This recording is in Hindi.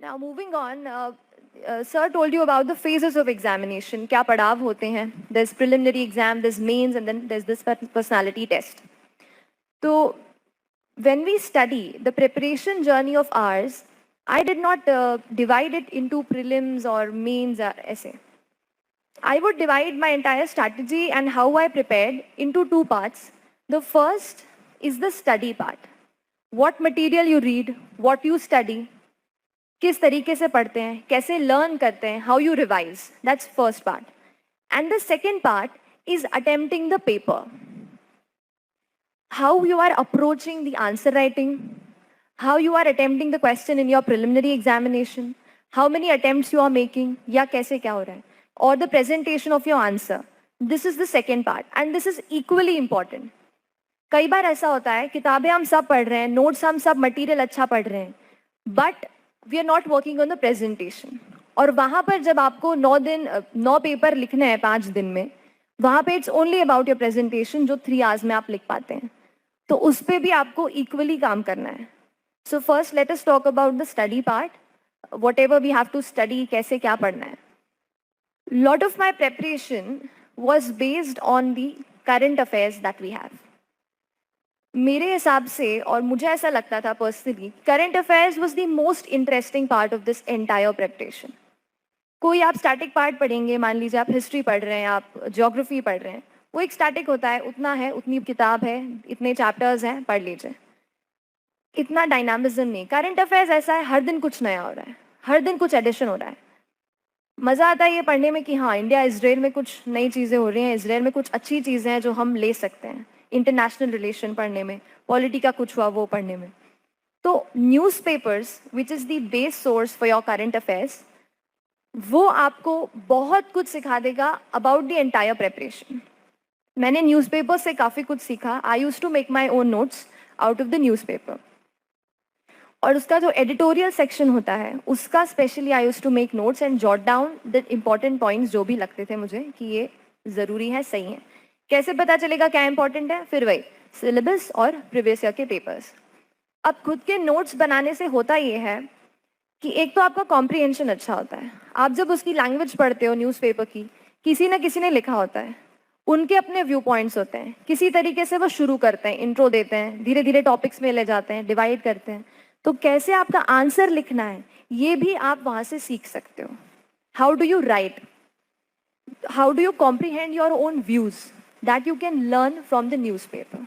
Now moving on, sir told you about the phases of examination. क्या पड़ाव होते हैं? There's preliminary exam, there's mains, and then there's this personality test. So when we study the preparation journey of ours, I did not divide it into prelims or mains or essay. I would divide my entire strategy and how I prepared into two parts. The first is the study part. What material you read, what you study, किस तरीके से पढ़ते हैं, कैसे लर्न करते हैं, how you revise. That's first part. And the second part is attempting the paper. How you are approaching the answer writing, how you are attempting the question in your preliminary examination, how many attempts you are making, या कैसे क्या हो रहा है, or the presentation of your answer. This is the second part and this is equally important. कई बार ऐसा होता है किताबें हम सब पढ़ रहे हैं, नोट्स हम सब मटेरियल अच्छा पढ़ रहे हैं, but we are not working on the presentation. और वहाँ पर जब आपको 9 पेपर लिखने हैं 5 दिन में, वहाँ पे it's only about your presentation जो 3 आवर्स में आप लिख पाते हैं. तो उस पर भी आपको इक्वली काम करना है. So first let us talk about the study part. Whatever we have to study, कैसे क्या पढ़ना है. Lot of my preparation was based on the current affairs that we have. मेरे हिसाब से, और मुझे ऐसा लगता था personally, current affairs was the most interesting part of this entire preparation. कोई आप स्टैटिक पार्ट पढ़ेंगे, मान लीजिए आप हिस्ट्री पढ़ रहे हैं, आप ज्योग्राफी पढ़ रहे हैं, वो एक स्टैटिक होता है, उतना है, उतनी किताब है, इतने चैप्टर्स हैं, पढ़ लीजिए. इतना डायनामिज्म नहीं. करंट अफेयर्स ऐसा है, हर दिन कुछ नया हो रहा है, हर दिन कुछ एडिशन हो रहा है. मज़ा आता है ये पढ़ने में कि हाँ, इंडिया इसराइल में कुछ नई चीज़ें हो रही हैं, इसराइल में कुछ अच्छी चीज़ें हैं जो हम ले सकते हैं. इंटरनेशनल रिलेशन पढ़ने में, पॉलिटी का कुछ हुआ वो पढ़ने में. तो newspapers which is the base source for your current affairs, वो आपको बहुत कुछ सिखा देगा अबाउट द एंटायर प्रेपरेशन. मैंने न्यूज़पेपर से काफ़ी कुछ सीखा. I use to make my own notes out of the newspaper. और उसका जो एडिटोरियल सेक्शन होता है उसका specially I use to make notes and jot down the important points जो भी लगते थे मुझे कि ये ज़रूरी है, सही है. कैसे पता चलेगा क्या इंपॉर्टेंट है? फिर वही सिलेबस और प्रीवियस ईयर के पेपर्स. अब खुद के नोट्स बनाने से होता ये है कि एक तो आपका कॉम्प्रिहेंशन अच्छा होता है. आप जब उसकी लैंग्वेज पढ़ते हो न्यूज़पेपर की, किसी न किसी ने लिखा होता है, उनके अपने व्यू पॉइंट्स होते हैं, किसी तरीके से वो शुरू करते हैं, इंट्रो देते हैं, धीरे धीरे टॉपिक्स में ले जाते हैं, डिवाइड करते हैं. तो कैसे आपका आंसर लिखना है ये भी आप वहाँ से सीख सकते हो. How do you right, how do you comprehend your own views, that you can learn from the newspaper.